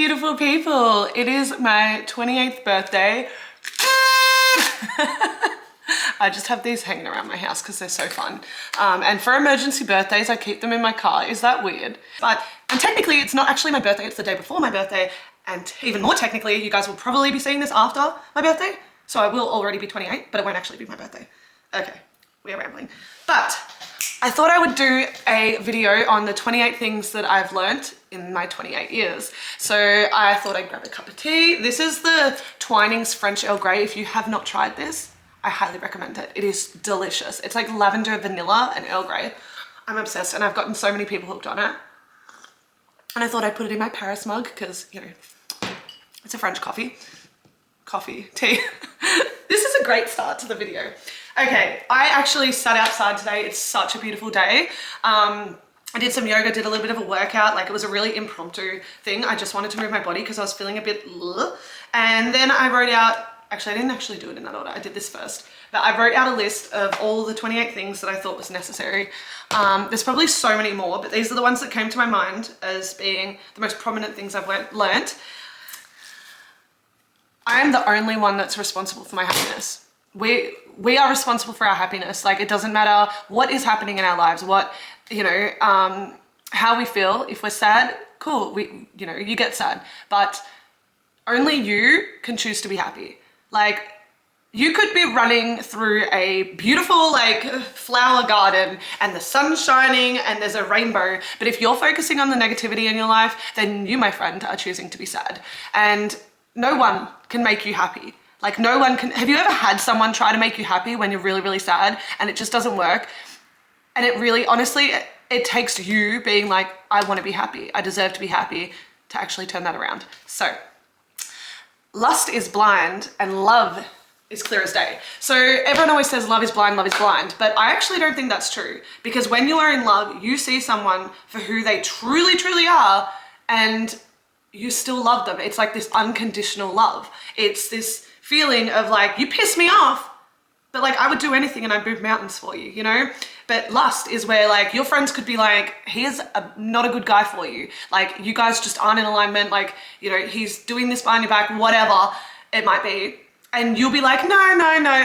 beautiful people. It is my 28th birthday. I just have these hanging around my house because they're so fun. And for emergency birthdays, I keep them in my car. Is that weird? And technically, it's not actually my birthday. It's the day before my birthday. And even more technically, you guys will probably be seeing this after my birthday. So I will already be 28, but it won't actually be my birthday. Okay, we are rambling. But I thought I would do a video on the 28 things that I've learnt in my 28 years. So I thought I'd grab a cup of tea. This is the Twinings French Earl Grey. If you have not tried this, I highly recommend it. It is delicious. It's like lavender, vanilla, and Earl Grey. I'm obsessed, and I've gotten so many people hooked on it. And I thought I'd put it in my Paris mug because, you know, it's a French tea. This is a great start to the video. Okay, I actually sat outside today. It's such a beautiful day. I did some yoga, did a little bit of a workout. Like, it was a really impromptu thing. I just wanted to move my body because I was feeling a bit and then I wrote out, actually, I didn't actually do it in that order. I did this first. But I wrote out a list of all the 28 things that I thought was necessary. There's probably so many more, but these are the ones that came to my mind as being the most prominent things I've learnt. I am the only one that's responsible for my happiness. We are responsible for our happiness. Like, it doesn't matter what is happening in our lives, what, you know, how we feel. If we're sad, cool, you know, you get sad, but only you can choose to be happy. Like, you could be running through a beautiful, like, flower garden and the sun's shining and there's a rainbow, but if you're focusing on the negativity in your life, then you, my friend, are choosing to be sad. And no one can make you happy. Like, no one can. Have you ever had someone try to make you happy when you're really, really sad and it just doesn't work? And it really, honestly, it takes you being like, I want to be happy. I deserve to be happy, to actually turn that around. So, lust is blind and love is clear as day. So everyone always says love is blind, but I actually don't think that's true, because when you are in love, you see someone for who they truly, truly are, and you still love them. It's like this unconditional love. It's this feeling of like, you piss me off, but like, I would do anything and I'd move mountains for you, you know? But lust is where, like, your friends could be like, he's not a good guy for you. Like, you guys just aren't in alignment. Like, you know, he's doing this behind your back, whatever it might be. And you'll be like, no.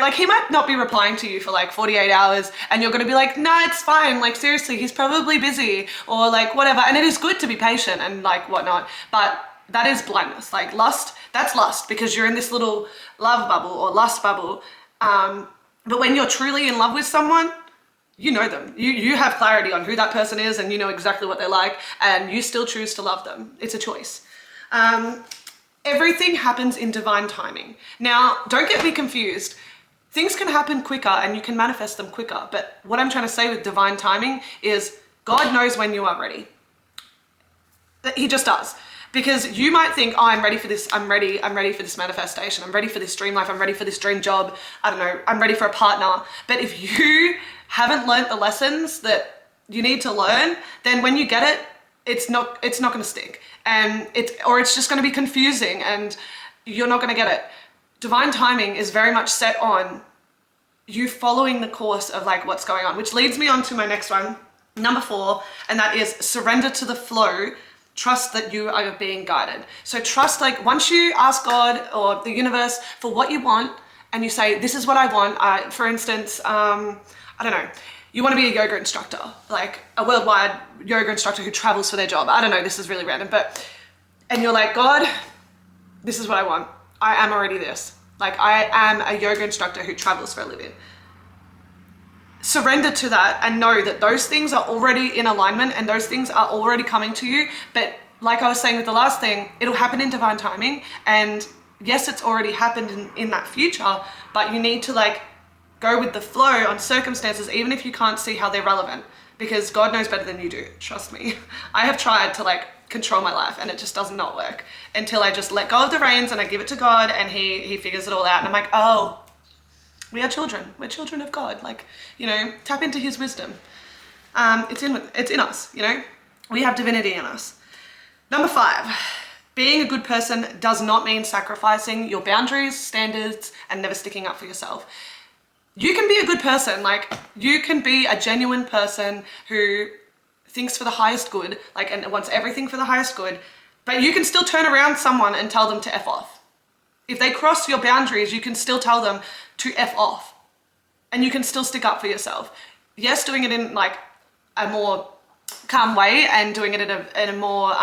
Like, he might not be replying to you for like 48 hours and you're gonna be like, no, it's fine. Like, seriously, he's probably busy or like whatever. And it is good to be patient and like whatnot, but that is blindness. Like, lust, that's lust, because you're in this little love bubble or lust bubble. But when you're truly in love with someone, you know them. You have clarity on who that person is and you know exactly what they're like, and you still choose to love them. It's a choice. Everything happens in divine timing. Now, don't get me confused. Things can happen quicker and you can manifest them quicker. But what I'm trying to say with divine timing is God knows when you are ready. He just does. Because you might think, oh, I'm ready for this. I'm ready for this manifestation. I'm ready for this dream life. I'm ready for this dream job. I don't know. I'm ready for a partner. But if you haven't learned the lessons that you need to learn, then when you get it, it's not going to stick. And it's just going to be confusing and you're not going to get it. Divine timing is very much set on you following the course of like what's going on, which leads me on to my next one, number 4, and that is surrender to the flow. Trust that you are being guided. So trust, like, once you ask God or the universe for what you want and you say, this is what I want. For instance, I don't know, you want to be a yoga instructor, like a worldwide yoga instructor who travels for their job. I don't know, this is really random, and you're like, God, this is what I want. I am already this. Like, I am a yoga instructor who travels for a living. Surrender to that and know that those things are already in alignment and those things are already coming to you. But like I was saying with the last thing, it'll happen in divine timing. And yes, it's already happened in that future, but you need to like go with the flow on circumstances, even if you can't see how they're relevant, because God knows better than you do. Trust me. I have tried to like control my life and it just does not work until I just let go of the reins and I give it to God and he figures it all out. And I'm like, oh, we are children. We're children of God. Like, you know, tap into his wisdom. It's in us, you know, we have divinity in us. Number 5, being a good person does not mean sacrificing your boundaries, standards, and never sticking up for yourself. You can be a good person. Like, you can be a genuine person who thinks for the highest good, like, and wants everything for the highest good, But you can still turn around someone and tell them to F off. If they cross your boundaries, you can still tell them to F off. And you can still stick up for yourself. Yes, doing it in like a more calm way and doing it in a more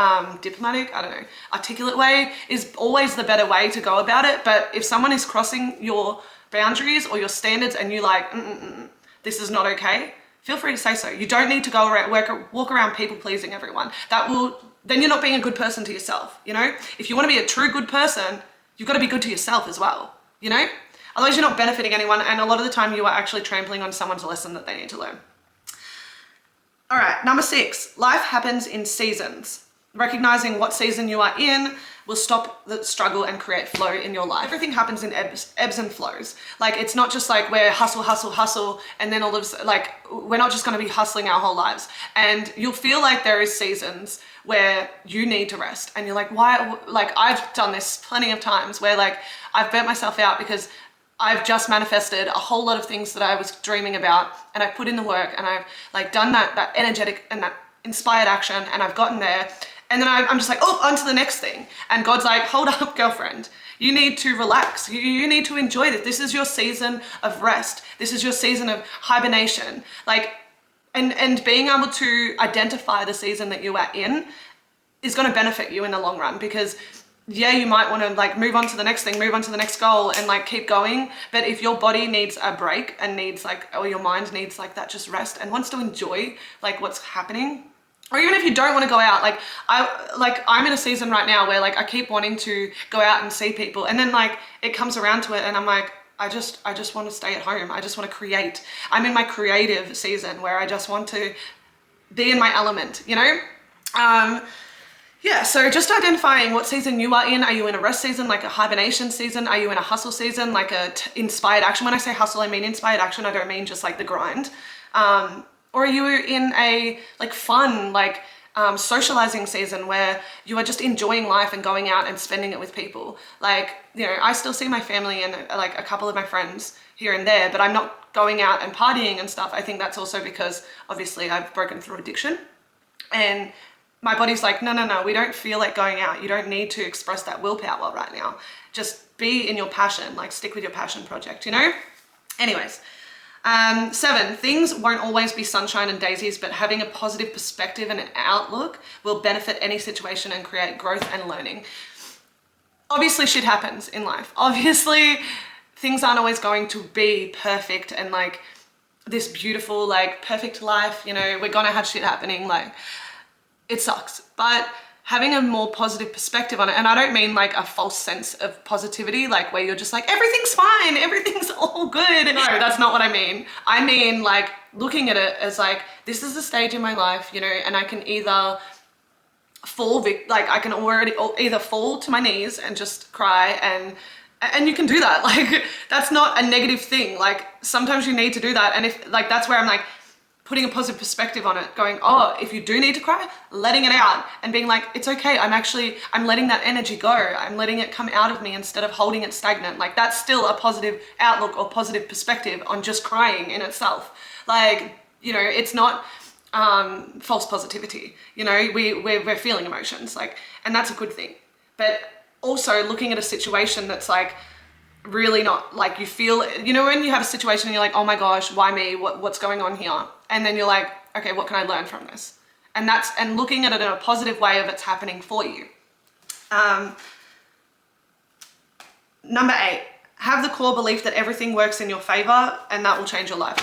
diplomatic, I don't know, articulate way is always the better way to go about it. But if someone is crossing your boundaries or your standards and you like, this is not okay, feel free to say so. You don't need to go around, walk around people pleasing everyone. Then you're not being a good person to yourself, you know? If you want to be a true good person, you've got to be good to yourself as well, you know? Otherwise you're not benefiting anyone, and a lot of the time you are actually trampling on someone's lesson that they need to learn. All right, number 6, life happens in seasons. Recognizing what season you are in will stop the struggle and create flow in your life. Everything happens in ebbs and flows. Like, it's not just like we're hustle, and then we're not just going to be hustling our whole lives. And you'll feel like there is seasons where you need to rest, and you're like, why? Like, I've done this plenty of times where like I've burnt myself out because I've just manifested a whole lot of things that I was dreaming about, and I put in the work, and I've like done that energetic and that inspired action, and I've gotten there. And then I'm just like, oh, on to the next thing. And God's like, hold up, girlfriend. You need to relax. You need to enjoy this. This is your season of rest. This is your season of hibernation. Like, and being able to identify the season that you are in is going to benefit you in the long run, because yeah, you might want to like move on to the next thing, move on to the next goal and like keep going. But if your body needs a break and needs like, or your mind needs like that just rest and wants to enjoy like what's happening, or even if you don't want to go out, I'm in a season right now where like I keep wanting to go out and see people, and then like it comes around to it and I'm like, I just want to stay at home. I just want to create. I'm in my creative season where I just want to be in my element, you know? Yeah, so just identifying what season you are in. Are you in a rest season, like a hibernation season? Are you in a hustle season, like a inspired action? When I say hustle, I mean inspired action. I don't mean just like the grind. Or are you in a like fun, like socializing season where you are just enjoying life and going out and spending it with people? Like, you know, I still see my family and like a couple of my friends here and there, but I'm not going out and partying and stuff. I think that's also because obviously I've broken through addiction, and my body's like, no, we don't feel like going out. You don't need to express that willpower right now. Just be in your passion, like stick with your passion project, you know? Anyways. 7, things won't always be sunshine and daisies, but having a positive perspective and an outlook will benefit any situation and create growth and learning. Obviously shit happens in life. Obviously things aren't always going to be perfect and like this beautiful, like perfect life, you know, we're gonna have shit happening, like it sucks. But having a more positive perspective on it, and I don't mean like a false sense of positivity, like where you're just like, everything's fine, everything's all good. No, that's not what I mean. I mean like looking at it as like, this is the stage in my life, you know, and I can either either fall to my knees and just cry, and you can do that. Like, that's not a negative thing. Like, sometimes you need to do that. And if like, that's where I'm like, putting a positive perspective on it, going, oh, if you do need to cry, letting it out and being like, it's okay. I'm letting that energy go. I'm letting it come out of me instead of holding it stagnant. Like, that's still a positive outlook or positive perspective on just crying in itself. Like, you know, it's not false positivity. You know, we're feeling emotions, like, and that's a good thing. But also looking at a situation that's like, really not like, you feel, you know, when you have a situation and you're like, oh my gosh, why me? What's going on here? And then you're like, okay, what can I learn from this? And looking at it in a positive way of it's happening for you. Number 8, have the core belief that everything works in your favor, and that will change your life.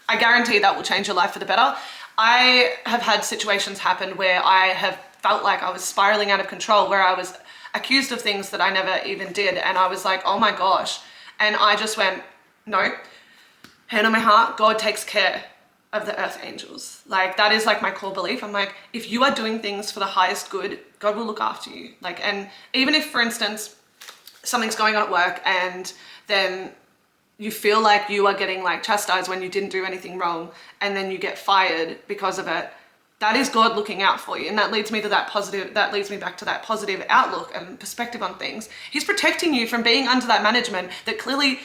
I guarantee that will change your life for the better. I have had situations happen where I have felt like I was spiraling out of control, where I was accused of things that I never even did, and I was like, oh my gosh. And I just went, no, hand on my heart, God takes care of the earth angels. Like, that is like my core belief. I'm like, if you are doing things for the highest good, God will look after you. Like, and even if, for instance, something's going on at work and then you feel like you are getting like chastised when you didn't do anything wrong, and then you get fired because of it, that is God looking out for you. And that leads me to that leads me back to that positive outlook and perspective on things. He's protecting you from being under that management that clearly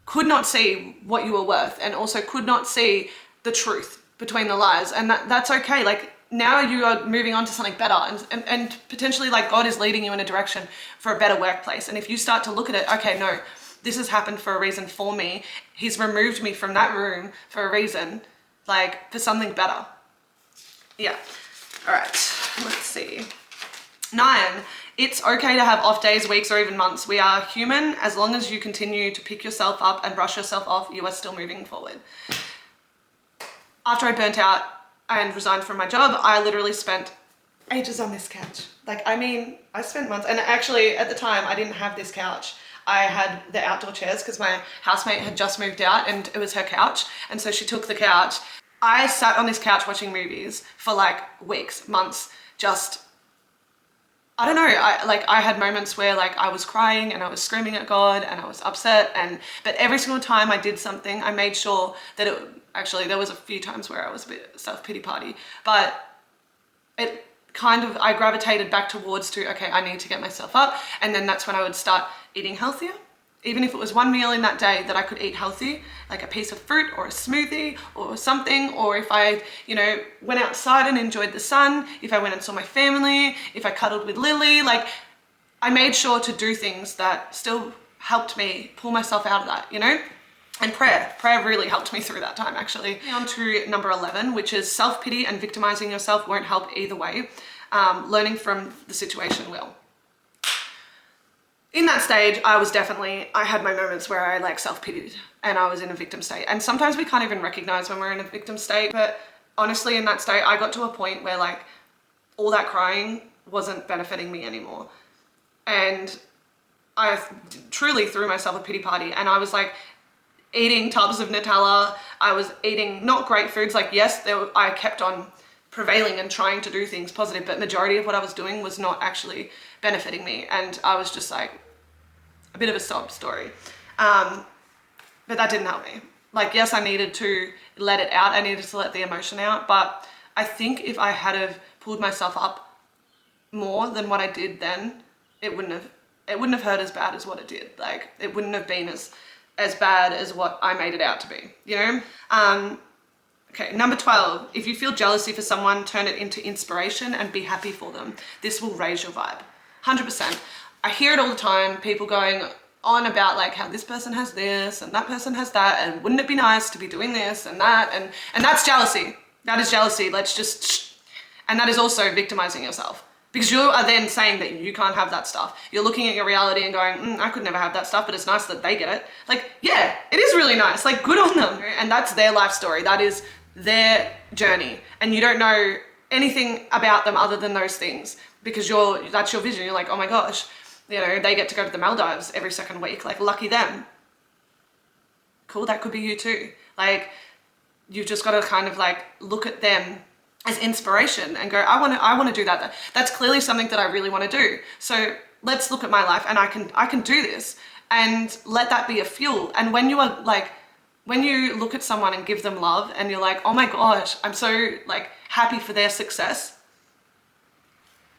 could not see what you were worth, and also could not see the truth between the lies. And that's okay. Like, now you are moving on to something better, and potentially like God is leading you in a direction for a better workplace. And if you start to look at it, okay, no, this has happened for a reason for me. He's removed me from that room for a reason, like for something better. Yeah. All right, let's see. 9, it's okay to have off days, weeks, or even months. We are human. As long as you continue to pick yourself up and brush yourself off, you are still moving forward. After I burnt out and resigned from my job, I literally spent ages on this couch. Like, I mean, I spent months, and actually at the time I didn't have this couch. I had the outdoor chairs because my housemate had just moved out and it was her couch. And so she took the couch. I sat on this couch watching movies for like weeks, months, just, I don't know. I had moments where like I was crying and I was screaming at God and I was upset, but every single time I did something, I made sure that there was a few times where I was a bit self-pity party, but it kind of, I gravitated back towards okay, I need to get myself up. And then that's when I would start eating healthier. Even if it was one meal in that day that I could eat healthy, like a piece of fruit or a smoothie or something, or if I, went outside and enjoyed the sun, if I went and saw my family, if I cuddled with Lily, like I made sure to do things that still helped me pull myself out of that, And prayer really helped me through that time, actually. On to number 11, which is self-pity and victimizing yourself won't help either way. Learning from the situation will. In that stage, I had my moments where I like self-pitied and I was in a victim state. And sometimes we can't even recognize when we're in a victim state. But honestly, in that state, I got to a point where like all that crying wasn't benefiting me anymore. And I truly threw myself a pity party, and I was like eating tubs of Nutella. I was eating not great foods. Like, yes, I kept on prevailing and trying to do things positive, but majority of what I was doing was not actually benefiting me. And I was just like a bit of a sob story. But that didn't help me. Like, yes, I needed to let it out. I needed to let the emotion out. But I think if I had have pulled myself up more than what I did then, it wouldn't have hurt as bad as what it did. Like, it wouldn't have been as bad as what I made it out to be, Okay, number 12, if you feel jealousy for someone, turn it into inspiration and be happy for them. This will raise your vibe. 100%. I hear it all the time, people going on about like how this person has this and that person has that, and wouldn't it be nice to be doing this and that, and that's jealousy. That is jealousy. And that is also victimizing yourself. Because you are then saying that you can't have that stuff. You're looking at your reality and going, I could never have that stuff, but it's nice that they get it. Like, yeah, it is really nice. Like, good on them. And that's their life story. That is their journey. And you don't know anything about them other than those things, because that's your vision. You're like, oh my gosh, they get to go to the Maldives every second week. Like, lucky them. Cool, that could be you too. Like, you've just got to kind of like look at them as inspiration and go, I want to do that. That's clearly something that I really want to do. So let's look at my life, and I can do this, and let that be a fuel. And when you look at someone and give them love, and you're like, oh my gosh, I'm so like happy for their success,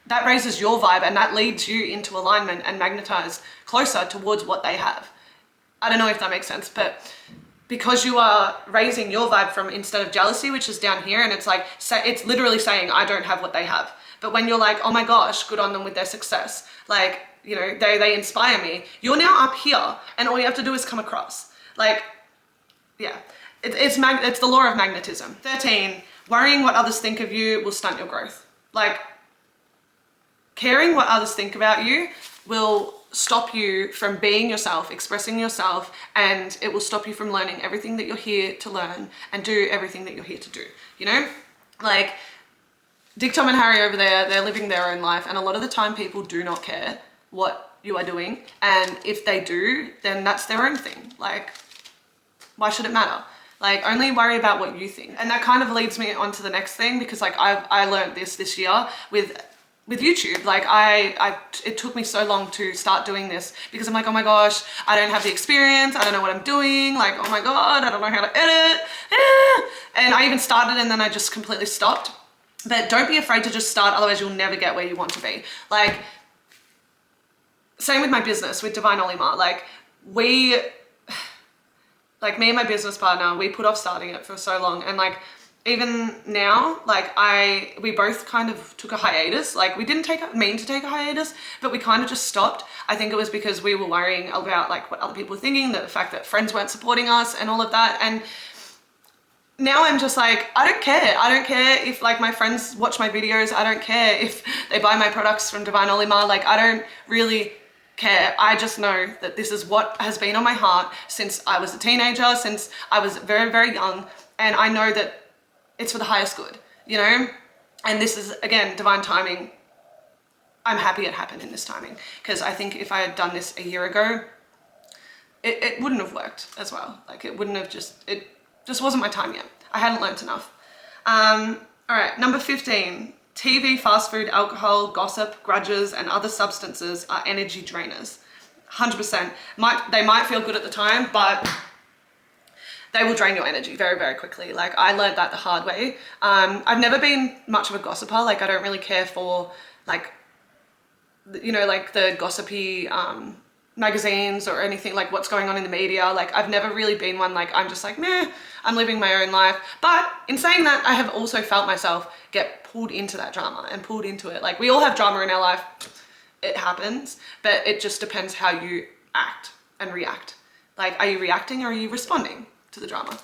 that raises your vibe, and that leads you into alignment and magnetize closer towards what they have. I don't know if that makes sense, but because you are raising your vibe from, instead of jealousy, which is down here, and it's like, it's literally saying, I don't have what they have. But when you're like, oh my gosh, good on them with their success. Like, they inspire me. You're now up here, and all you have to do is come across. Like, yeah, it's the law of magnetism. 13, worrying what others think of you will stunt your growth. Like, caring what others think about you will stop you from being yourself, expressing yourself, and it will stop you from learning everything that you're here to learn and do everything that you're here to do. Like Dick, Tom and Harry over there, they're living their own life, and a lot of the time people do not care what you are doing, and if they do, then that's their own thing. Like, why should it matter? Like, only worry about what you think. And that kind of leads me on to the next thing, because like I learned this year with YouTube. Like, it took me so long to start doing this, because I'm like, oh my gosh, I don't have the experience, I don't know what I'm doing, like, oh my god, I don't know how to edit. And I even started and then I just completely stopped. But don't be afraid to just start, otherwise you'll never get where you want to be. Like, same with my business, with Divine Olimar. Like, me and my business partner, we put off starting it for so long, and like, even now, like we both kind of took a hiatus. Like we didn't mean to take a hiatus, but we kind of just stopped. I think it was because we were worrying about like what other people were thinking, the fact that friends weren't supporting us and all of that. And now I'm just like, I don't care. I don't care if like my friends watch my videos. I don't care if they buy my products from Divine Olimar. Like I don't really care. I just know that this is what has been on my heart since I was a teenager, since I was very, very young. And I know that it's for the highest good, you know? And this is, again, divine timing. I'm happy it happened in this timing, because I think if I had done this a year ago, it wouldn't have worked as well. Like it just wasn't my time yet. I hadn't learned enough. All right, number 15, TV, fast food, alcohol, gossip, grudges, and other substances are energy drainers. 100%. They might feel good at the time, but they will drain your energy very, very quickly. Like I learned that the hard way. I've never been much of a gossiper. Like I don't really care for like, you know, like the gossipy magazines or anything, like what's going on in the media. Like I've never really been one, like I'm just like, meh, I'm living my own life. But in saying that, I have also felt myself get pulled into that drama and pulled into it. Like we all have drama in our life. It happens, but it just depends how you act and react. Like, are you reacting or are you responding to the drama?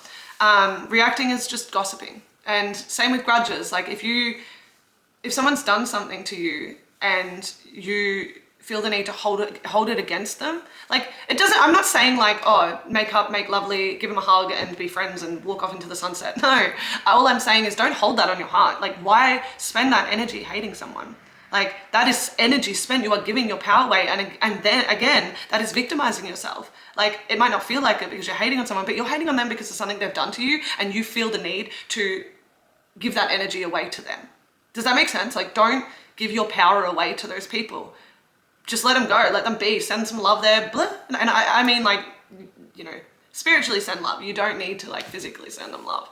Reacting is just gossiping. And same with grudges. Like if someone's done something to you and you feel the need to hold it against them, like it doesn't, I'm not saying like, oh, make up, make lovely, give them a hug and be friends and walk off into the sunset. No, all I'm saying is don't hold that on your heart. Like why spend that energy hating someone? Like that is energy spent. You are giving your power away, and then again, that is victimizing yourself. Like it might not feel like it because you're hating on someone, but you're hating on them because of something they've done to you, and you feel the need to give that energy away to them. Does that make sense? Like don't give your power away to those people. Just let them go, let them be, send some love there, blah. And I mean like, you know, spiritually send love. You don't need to like physically send them love.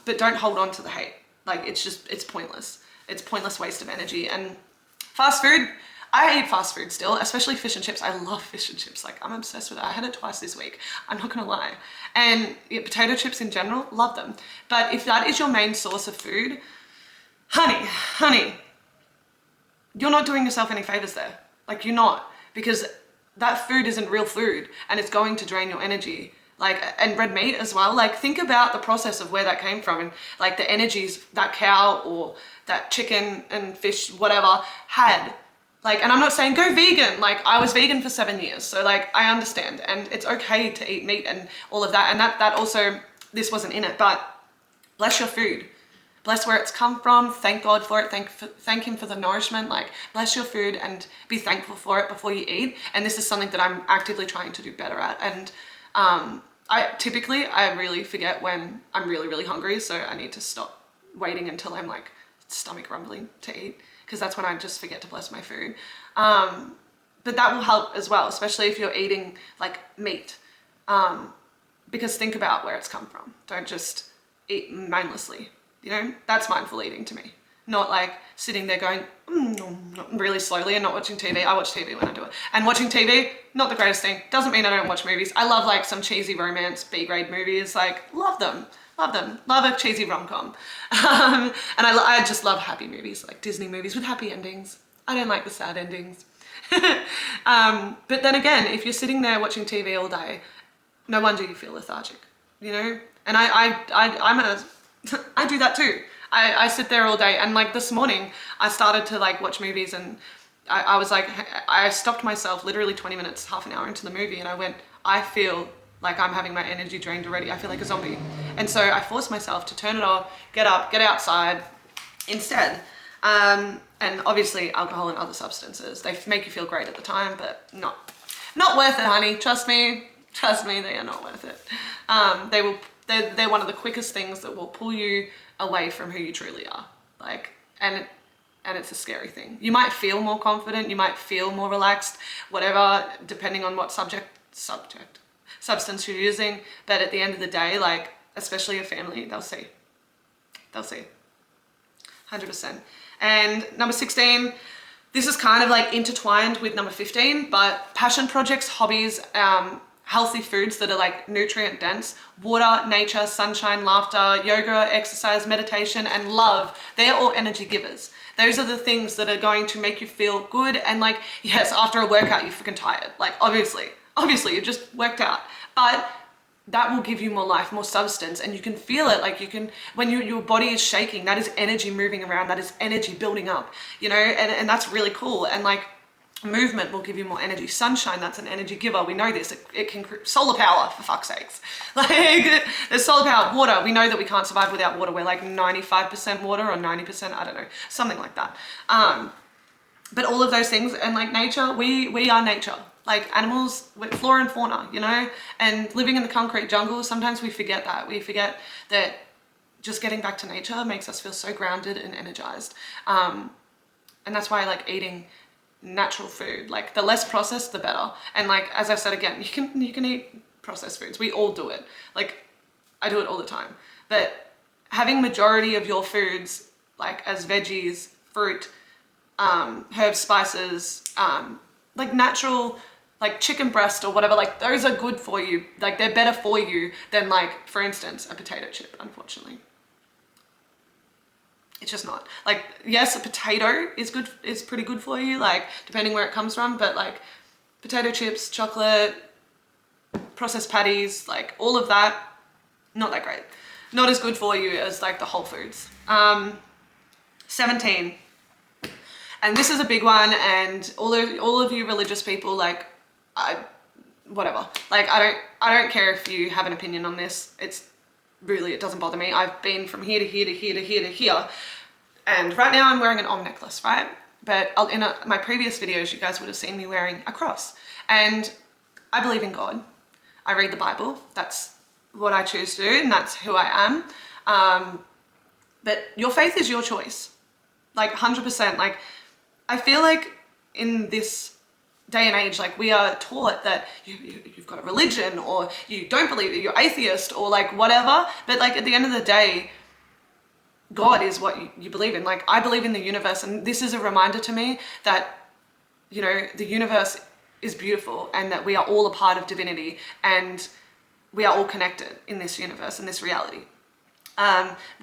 But don't hold on to the hate. Like it's pointless. It's pointless waste of energy. And fast food, I eat fast food still, especially fish and chips. I love fish and chips. Like I'm obsessed with it. I had it twice this week. I'm not gonna lie. And yeah, potato chips in general, love them. But if that is your main source of food, honey, you're not doing yourself any favors there. Like you're not, because that food isn't real food and it's going to drain your energy. Like, and red meat as well. Like think about the process of where that came from and like the energies that cow or that chicken and fish, whatever, had. Like, and I'm not saying go vegan. Like I was vegan for 7 years. So like, I understand, and it's okay to eat meat and all of that. And that also, this wasn't in it, but bless your food. Bless where it's come from. Thank God for it. Thank him for the nourishment. Like bless your food and be thankful for it before you eat. And this is something that I'm actively trying to do better at. And I really forget when I'm really, really hungry. So I need to stop waiting until I'm like stomach rumbling to eat, because that's when I just forget to bless my food. But that will help as well, especially if you're eating like meat. Because think about where it's come from. Don't just eat mindlessly. You know, that's mindful eating to me. Not like sitting there going really slowly and not watching TV. I watch TV when I do it. And watching TV, not the greatest thing. Doesn't mean I don't watch movies. I love like some cheesy romance, B-grade movies. Like love them. Love a cheesy rom-com. And I just love happy movies, like Disney movies with happy endings. I don't like the sad endings. But then again, if you're sitting there watching TV all day, no wonder you feel lethargic, you know? And I do that too. I sit there all day, and like this morning I started to like watch movies, and I was like, I stopped myself literally 20 minutes, half an hour into the movie, and I went, I feel like I'm having my energy drained already. I feel like a zombie. And so I forced myself to turn it off, get up, get outside instead. And obviously alcohol and other substances, they make you feel great at the time, but not worth it, honey. Trust me, they are not worth it. They're one of the quickest things that will pull you away from who you truly are. Like, and it's a scary thing. You might feel more confident, you might feel more relaxed, whatever, depending on what substance you're using. But at the end of the day, like, especially your family, they'll see. 100%. And number 16, this is kind of like intertwined with number 15, but passion projects, hobbies, healthy foods that are like nutrient dense. Water, nature, sunshine, laughter, yoga, exercise, meditation, and love. They're all energy givers. Those are the things that are going to make you feel good. And like, yes, after a workout, you're freaking tired. Like, obviously you just worked out, but that will give you more life, more substance, and you can feel it. Like, you can, when your body is shaking, that is energy moving around, that is energy building up, you know, and that's really cool. And like, movement will give you more energy. Sunshine, that's an energy giver. We know this. It can, solar power, for fuck's sakes. Like, there's solar power. Water, we know that we can't survive without water. We're like 95% water or 90%, I don't know, something like that. But all of those things, and like nature, we are nature. Like animals, flora and fauna, you know, and living in the concrete jungle, sometimes we forget that. We forget that just getting back to nature makes us feel so grounded and energized. And that's why I like eating natural food. Like, the less processed, the better. And like, as I said again, you can eat processed foods. We all do it. Like, I do it all the time. But having majority of your foods, like as veggies, fruit, herbs, spices, like natural, like chicken breast or whatever, like those are good for you. Like, they're better for you than, like, for instance, a potato chip, unfortunately. It's just not. Like, yes, a potato is pretty good for you, like, depending where it comes from, but like potato chips, chocolate, processed patties, like all of that, not that great. Not as good for you as like the whole foods. 17. And this is a big one, and all of you religious people, like, whatever. Like, I don't care if you have an opinion on this. It doesn't bother me. I've been from here to here to here to here to here. And right now I'm wearing an Om necklace, right? But in my previous videos, you guys would have seen me wearing a cross. And I believe in God. I read the Bible. That's what I choose to do, and that's who I am. But your faith is your choice. Like, 100%. Like, I feel like in this day and age, like, we are taught that you've got a religion, or you don't believe that you're atheist, or like whatever. But like, at the end of the day, God is what you believe in. Like, I believe in the universe, and this is a reminder to me that, you know, the universe is beautiful, and that we are all a part of divinity, and we are all connected in this universe, in this reality.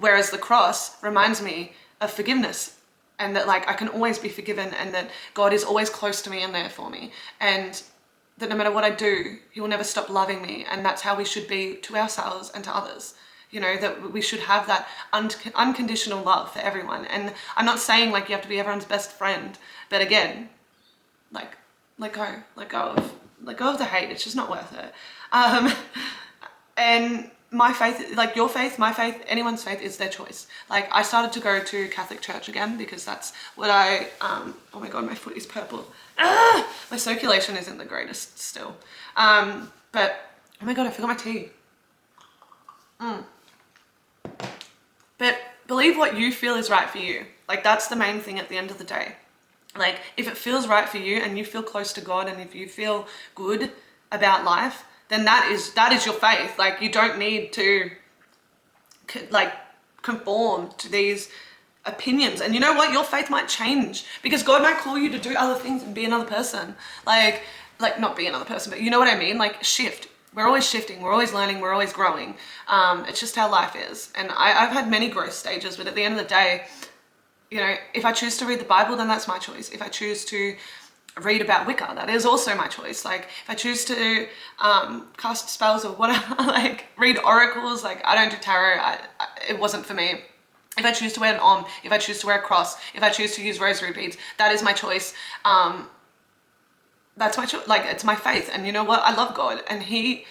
Whereas the cross reminds me of forgiveness, and that like I can always be forgiven, and that God is always close to me and there for me, and that no matter what I do, he will never stop loving me. And that's how we should be to ourselves and to others. You know, that we should have that unconditional love for everyone. And I'm not saying like you have to be everyone's best friend, but again, like, let go of the hate. It's just not worth it. And my faith, like your faith, my faith, anyone's faith is their choice. Like, I started to go to Catholic church again because that's what oh my God, my foot is purple. My circulation isn't the greatest still. But, oh my God, I forgot my tea. But believe what you feel is right for you. Like, that's the main thing at the end of the day. Like, if it feels right for you and you feel close to God, and if you feel good about life, then that is your faith. Like, you don't need to like conform to these opinions. And you know what? Your faith might change, because God might call you to do other things and be another person. Like not be another person, but you know what I mean? Like, shift. We're always shifting, we're always learning, we're always growing. It's just how life is. And I've had many growth stages, but at the end of the day, you know, if I choose to read the Bible, then that's my choice. If I choose to read about Wicca, that is also my choice. Like, if I choose to cast spells or whatever, like read oracles, like I don't do tarot, it wasn't for me. If I choose to wear an Om, if I choose to wear a cross, if I choose to use rosary beads, that is my choice. That's my choice. Like, it's my faith. And you know what? I love God, and he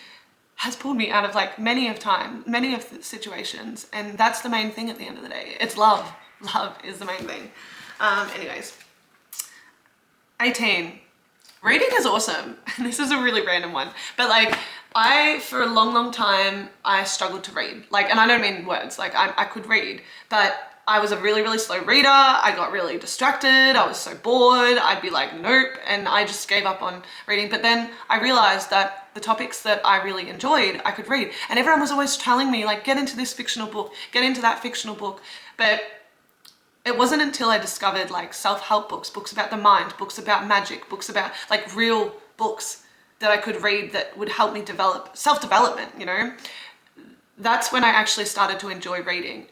has pulled me out of like many of the situations. And that's the main thing at the end of the day. It's love. Love is the main thing. Anyways, 18. Reading is awesome. This is a really random one, but like for a long time, I struggled to read. Like, and I don't mean words, like I could read, but I was a really slow reader. I got really distracted. I was so bored. I'd be like, nope. And I just gave up on reading. But then I realized that the topics that I really enjoyed, I could read. And everyone was always telling me like, get into this fictional book, get into that fictional book. But it wasn't until I discovered like self-help books, books about the mind, books about magic, books about like real books that I could read that would help me develop self-development, you know, that's when I actually started to enjoy reading.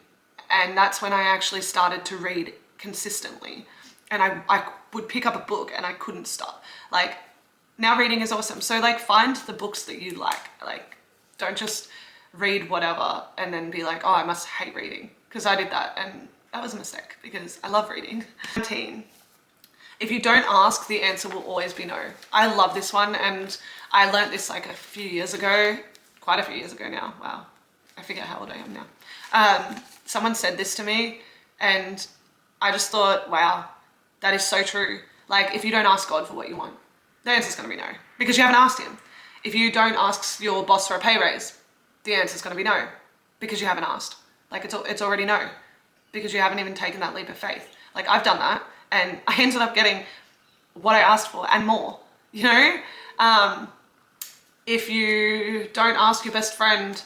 And that's when I actually started to read consistently. And I would pick up a book and I couldn't stop. Like, now reading is awesome. So like, find the books that you like. Like, don't just read whatever and then be like, oh, I must hate reading. Because I did that and that was a mistake because I love reading. 19. If you don't ask, the answer will always be no. I love this one, and I learned this like a few years ago, quite a few years ago now. Wow, I forget how old I am now. Someone said this to me and I just thought, wow, that is so true. Like, if you don't ask God for what you want, the answer's gonna be no, because you haven't asked him. If you don't ask your boss for a pay raise, the answer's gonna be no, because you haven't asked. Like, it's already no, because you haven't even taken that leap of faith. Like, I've done that and I ended up getting what I asked for and more, you know? If you don't ask your best friend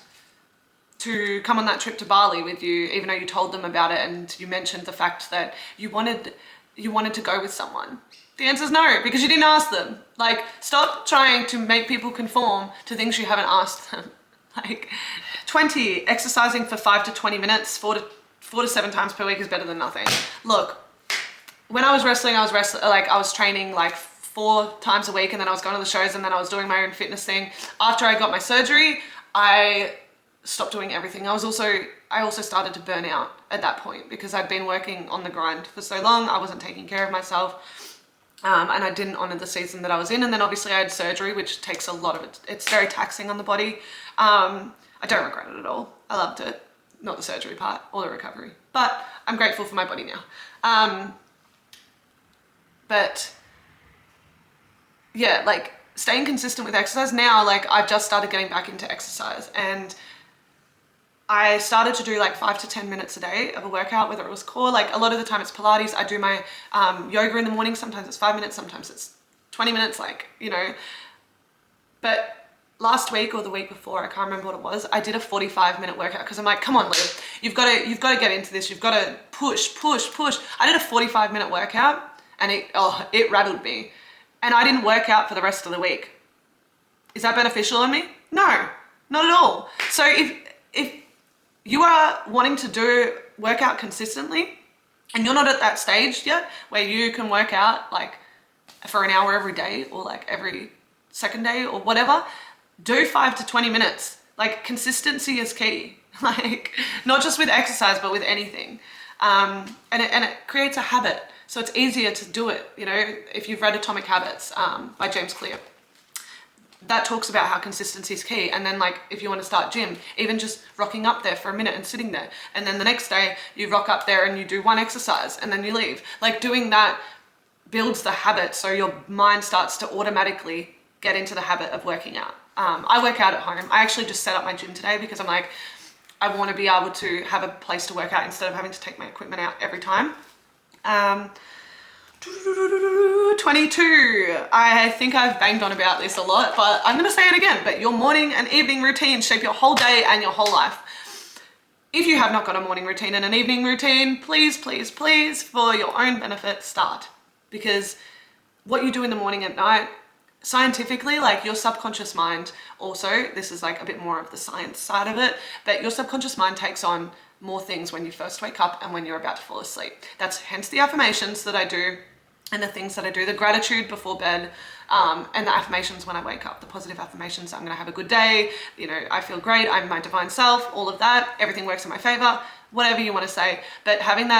to come on that trip to Bali with you, even though you told them about it and you mentioned the fact that you wanted to go with someone, the answer is no, because you didn't ask them. Like, stop trying to make people conform to things you haven't asked them. Like, 20, exercising for 5 to 20 minutes, 4 to 7 times per week is better than nothing. Look, when I was wrestling, I was training like 4 times a week, and then I was going to the shows, and then I was doing my own fitness thing. After I got my surgery, I stopped doing everything. I also started to burn out at that point because I'd been working on the grind for so long. I wasn't taking care of myself, and I didn't honor the season that I was in. And then obviously I had surgery, which takes a lot of it. It's very taxing on the body. I don't regret it at all. I loved it. Not the surgery part or the recovery, but I'm grateful for my body now. But yeah, like, staying consistent with exercise now, like, I've just started getting back into exercise, and I started to do like 5 to 10 minutes a day of a workout, whether it was core. Like, a lot of the time it's Pilates. I do my yoga in the morning. Sometimes it's 5 minutes, sometimes it's 20 minutes, like, you know. But last week or the week before, I can't remember what it was, I did a 45-minute workout because I'm like, come on, Lou, you've got to get into this. You've got to push. I did a 45-minute workout and it rattled me. And I didn't work out for the rest of the week. Is that beneficial on me? No, not at all. So if you are wanting to work out consistently and you're not at that stage yet where you can work out like for an hour every day or like every second day or whatever, do 5 to 20 minutes. Like, consistency is key. Like, not just with exercise, but with anything. And it creates a habit. So it's easier to do it. You know, if you've read Atomic Habits by James Clear, that talks about how consistency is key. And then, like, if you want to start gym, even just rocking up there for a minute and sitting there, and then the next day you rock up there and you do one exercise and then you leave. Like, doing that builds the habit, so your mind starts to automatically get into the habit of working out. I work out at home. I actually just set up my gym today because I'm like, I want to be able to have a place to work out instead of having to take my equipment out every time. 22. I think I've banged on about this a lot, but I'm going to say it again. But your morning and evening routine shape your whole day and your whole life. If you have not got a morning routine and an evening routine, please, please, please, for your own benefit, start. Because what you do in the morning and night, scientifically, like, your subconscious mind also, this is like a bit more of the science side of it, but your subconscious mind takes on more things when you first wake up and when you're about to fall asleep. That's hence the affirmations that I do and the things that I do, the gratitude before bed, and the affirmations when I wake up, the positive affirmations. I'm going to have a good day. You know, I feel great. I'm my divine self, all of that. Everything works in my favor, whatever you want to say. But having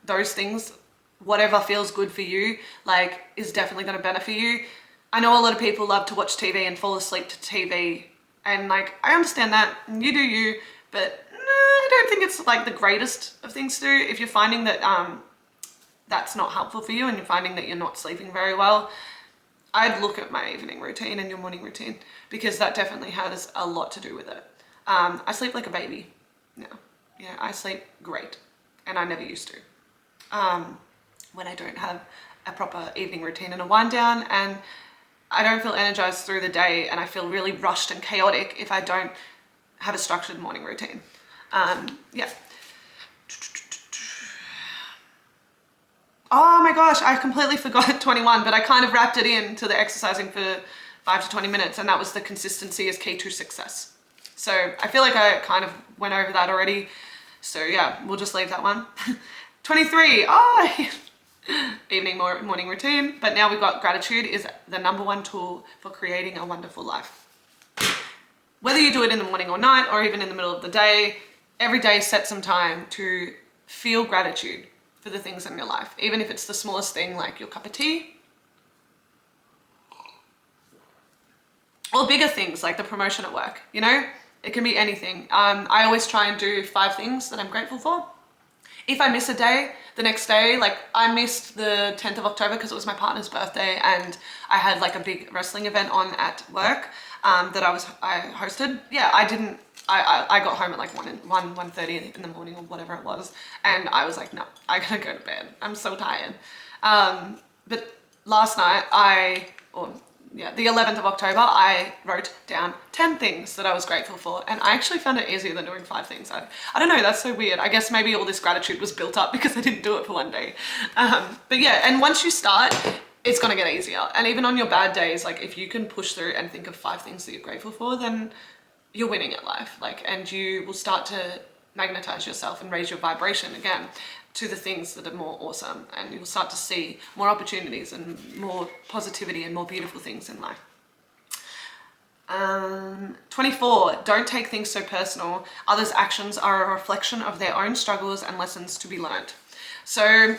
those things, whatever feels good for you, like, is definitely going to benefit you. I know a lot of people love to watch TV and fall asleep to TV. And like, I understand that, and you do you, but I don't think it's like the greatest of things to do. If you're finding that that's not helpful for you and you're finding that you're not sleeping very well, I'd look at my evening routine and your morning routine, because that definitely has a lot to do with it. I sleep like a baby now. Yeah, I sleep great, and I never used to. When I don't have a proper evening routine and a wind down, and I don't feel energized through the day, and I feel really rushed and chaotic if I don't have a structured morning routine. Yeah. Oh my gosh, I completely forgot 21, but I kind of wrapped it in to the exercising for 5 to 20 minutes. And that was the consistency is key to success. So I feel like I kind of went over that already. So yeah, we'll just leave that one. 23, evening morning routine. But now we've got gratitude is the #1 tool for creating a wonderful life. Whether you do it in the morning or night, or even in the middle of the day, every day set some time to feel gratitude for the things in your life. Even if it's the smallest thing like your cup of tea, or bigger things like the promotion at work, you know? It can be anything. I always try and do 5 things that I'm grateful for. If I miss a day, the next day, like I missed the 10th of October because it was my partner's birthday and I had like a big wrestling event on at work that I hosted. Yeah, I got home at like 1:30 in the morning or whatever it was. And I was like, no, I gotta go to bed. I'm so tired. But last night the 11th of October, I wrote down 10 things that I was grateful for. And I actually found it easier than doing 5 things. I don't know, that's so weird. I guess maybe all this gratitude was built up because I didn't do it for one day. But yeah, and once you start, it's gonna get easier. And even on your bad days, like if you can push through and think of 5 things that you're grateful for, then you're winning at life. And you will start to magnetize yourself and raise your vibration again to the things that are more awesome, and you'll start to see more opportunities and more positivity and more beautiful things in life. 24, don't take things so personal. Others' actions are a reflection of their own struggles and lessons to be learned. So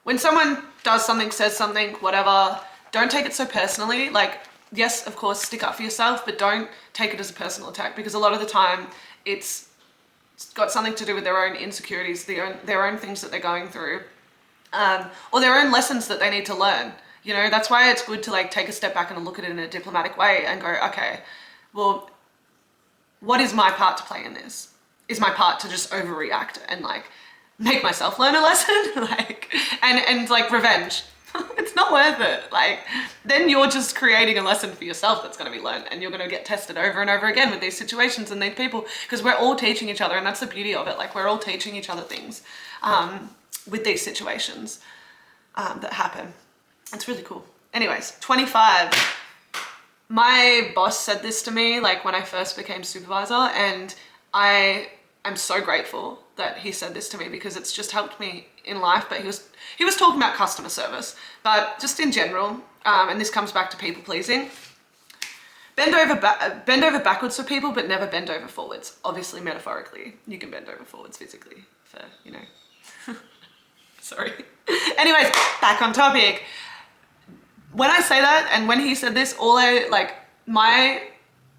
when someone does something, says something, whatever, don't take it so personally. Like, yes, of course, stick up for yourself, but don't take it as a personal attack, because a lot of the time it's got something to do with their own insecurities, their own things that they're going through, or their own lessons that they need to learn. You know, that's why it's good to like take a step back and look at it in a diplomatic way and go, okay, well, what is my part to play in this? Is my part to just overreact and like make myself learn a lesson? and like revenge. It's not worth it. Like, then you're just creating a lesson for yourself that's going to be learned, and you're going to get tested over and over again with these situations and these people, because we're all teaching each other, and that's the beauty of it. Like, we're all teaching each other things with these situations that happen. It's really cool. Anyways, 25. My boss said this to me like when I first became supervisor, and I am so grateful that he said this to me because it's just helped me in life. But he was talking about customer service, but just in general, and this comes back to people pleasing. Bend over backwards for people, but never bend over forwards. Obviously, metaphorically, you can bend over forwards physically for, you know. Sorry. Anyways, back on topic. When I say that, and when he said this, my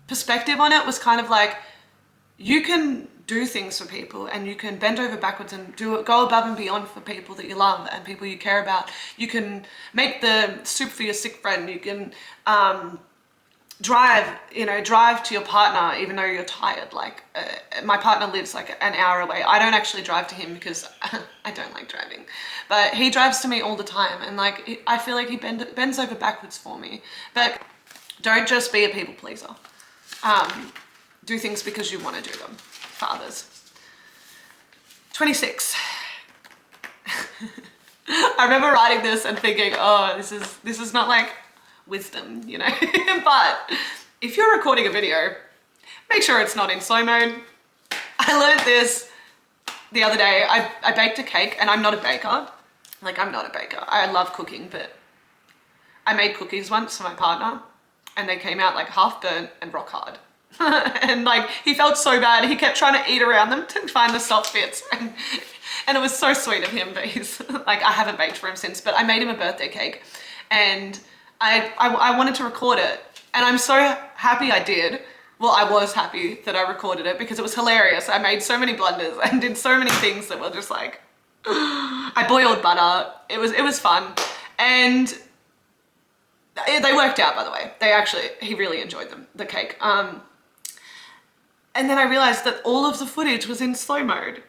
perspective on it was kind of like, you can do things for people, and you can bend over backwards and go above and beyond for people that you love and people you care about. You can make the soup for your sick friend. You can drive to your partner even though you're tired. Like my partner lives like an hour away. I don't actually drive to him because I don't like driving, but he drives to me all the time, and like I feel like he bends over backwards for me. But don't just be a people pleaser. Do things because you want to do them for others. 26. I remember writing this and thinking, oh, this is not like wisdom, you know. But if you're recording a video, make sure it's not in slow mode. I learned this the other day. I baked a cake, and I'm not a baker. Like, I'm not a baker. I love cooking, but I made cookies once for my partner, and they came out like half burnt and rock hard. And like, he felt so bad. He kept trying to eat around them to find the soft bits, and it was so sweet of him. But he's like, I haven't baked for him since, but I made him a birthday cake, and I wanted to record it, and I'm so happy I did. Well, I was happy that I recorded it because it was hilarious. I made so many blunders and did so many things that were just like, I boiled butter. It was fun, and they worked out, by the way. He really enjoyed them, the cake. And then I realized that all of the footage was in slow mode.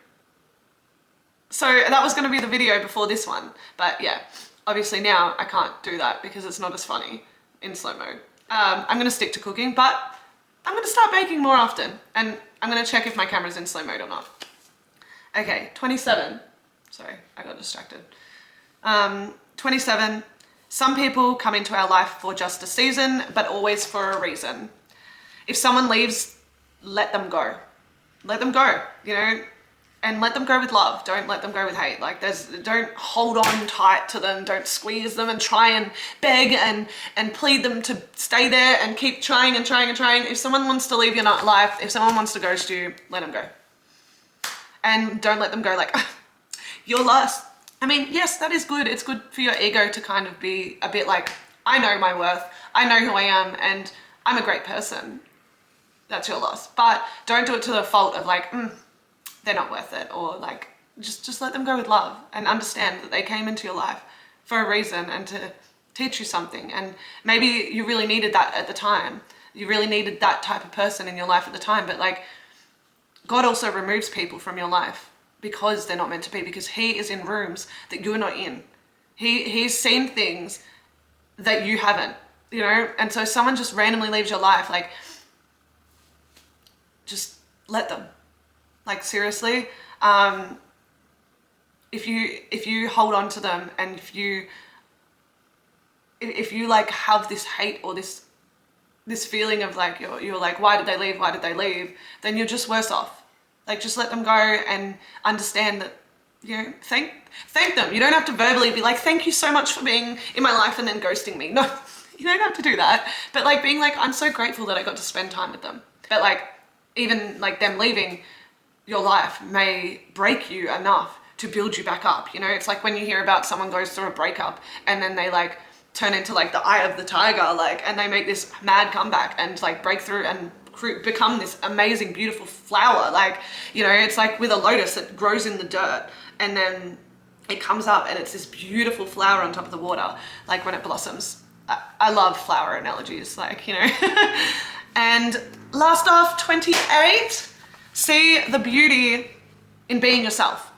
So that was going to be the video before this one. But yeah, obviously now I can't do that because it's not as funny in slow mode. I'm going to stick to cooking, but I'm going to start baking more often. And I'm going to check if my camera's in slow mode or not. Okay, 27. Sorry, I got distracted. 27. Some people come into our life for just a season, but always for a reason. If someone leaves, let them go. Let them go, you know, and let them go with love. Don't let them go with hate. Like don't hold on tight to them. Don't squeeze them and try and beg and plead them to stay there and keep trying and trying and trying. If someone wants to leave your life, if someone wants to ghost you, let them go. And don't let them go like, you're lost. I mean, yes, that is good. It's good for your ego to kind of be a bit like, I know my worth. I know who I am and I'm a great person. That's your loss. But don't do it to the fault of like, they're not worth it, or like, just let them go with love and understand that they came into your life for a reason and to teach you something. And maybe you really needed that at the time. You really needed that type of person in your life at the time. But like, God also removes people from your life because they're not meant to be, because he is in rooms that you're not in. He's seen things that you haven't, you know? And so someone just randomly leaves your life, like, just let them. Like, seriously, if you hold on to them, and if you like have this hate or this feeling of like you're like, why did they leave, then you're just worse off. Like, just let them go and understand that, you know, thank them. You don't have to verbally be like, thank you so much for being in my life and then ghosting me. No, you don't have to do that. But like being like, I'm so grateful that I got to spend time with them. But like, even like them leaving your life may break you enough to build you back up. You know, it's like when you hear about someone goes through a breakup and then they like turn into like the eye of the tiger, like, and they make this mad comeback and like break through and become this amazing, beautiful flower. Like, you know, it's like with a lotus that grows in the dirt and then it comes up and it's this beautiful flower on top of the water, like when it blossoms. I love flower analogies, like, you know. And last off, 28, see the beauty in being yourself.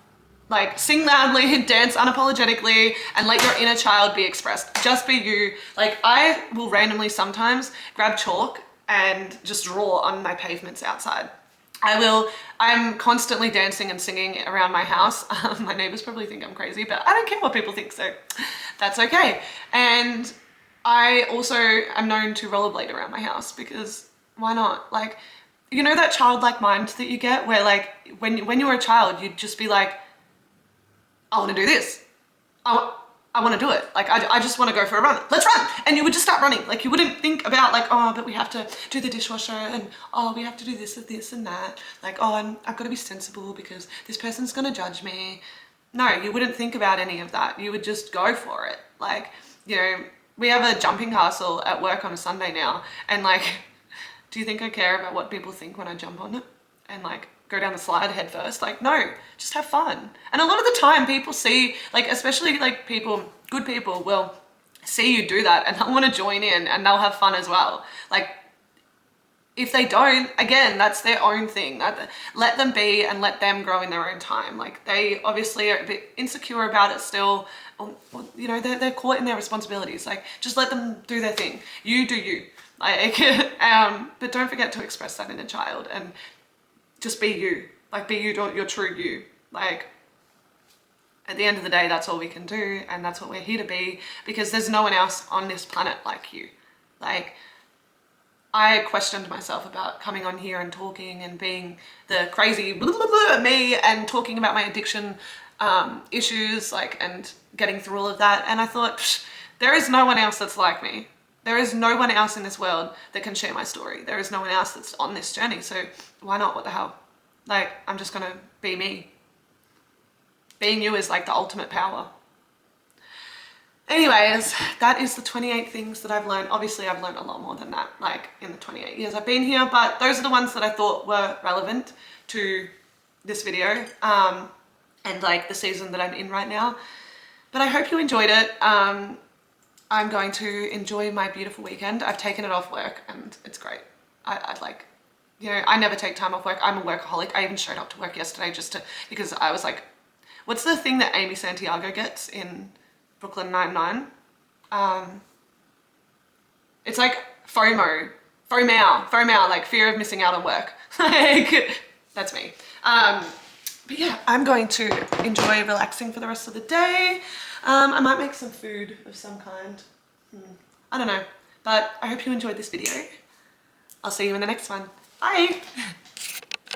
Like, sing loudly, dance unapologetically, and let your inner child be expressed. Just be you. Like, I will randomly sometimes grab chalk and just draw on my pavements outside. I'm constantly dancing and singing around my house. My neighbors probably think I'm crazy, but I don't care what people think, so that's okay. And I also am known to rollerblade around my house, because why not? Like, you know that childlike mind that you get where like when you were a child, you'd just be like, I want to do this. I want to do it. Like, I just want to go for a run. Let's run. And you would just start running. Like, you wouldn't think about like, oh, but we have to do the dishwasher, and oh, we have to do this and that. Like, oh, I've got to be sensible because this person's going to judge me. No, you wouldn't think about any of that. You would just go for it. Like, you know, we have a jumping castle at work on a Sunday now. And like, do you think I care about what people think when I jump on it and like go down the slide head first? Like, no, just have fun. And a lot of the time people see, like, especially like good people will see you do that and they'll want to join in and they'll have fun as well. Like, if they don't, again, that's their own thing. Let them be and let them grow in their own time. Like, they obviously are a bit insecure about it still. Or, you know, they're caught in their responsibilities. Like, just let them do their thing. You do you. Like, but don't forget to express that in a child and just be you. Like, be you, your true you. Like, at the end of the day, that's all we can do, and that's what we're here to be, because there's no one else on this planet like you. Like, I questioned myself about coming on here and talking and being the crazy blah, blah, blah, me and talking about my addiction issues, like, and getting through all of that. And I thought, there is no one else that's like me. There is no one else in this world that can share my story. There is no one else that's on this journey. So why not? What the hell? Like, I'm just gonna be me. Being you is like the ultimate power. Anyways, that is the 28 things that I've learned. Obviously, I've learned a lot more than that, like, in the 28 years I've been here, but those are the ones that I thought were relevant to this video and like the season that I'm in right now. But I hope you enjoyed it. I'm going to enjoy my beautiful weekend. I've taken it off work and it's great. I'd like, you know, I never take time off work. I'm a workaholic. I even showed up to work yesterday because I was like, what's the thing that Amy Santiago gets in Brooklyn Nine-Nine? It's like FOMO, like fear of missing out on work. Like, that's me. But yeah, I'm going to enjoy relaxing for the rest of the day. I might make some food of some kind. I don't know. But I hope you enjoyed this video. I'll see you in the next one. Bye.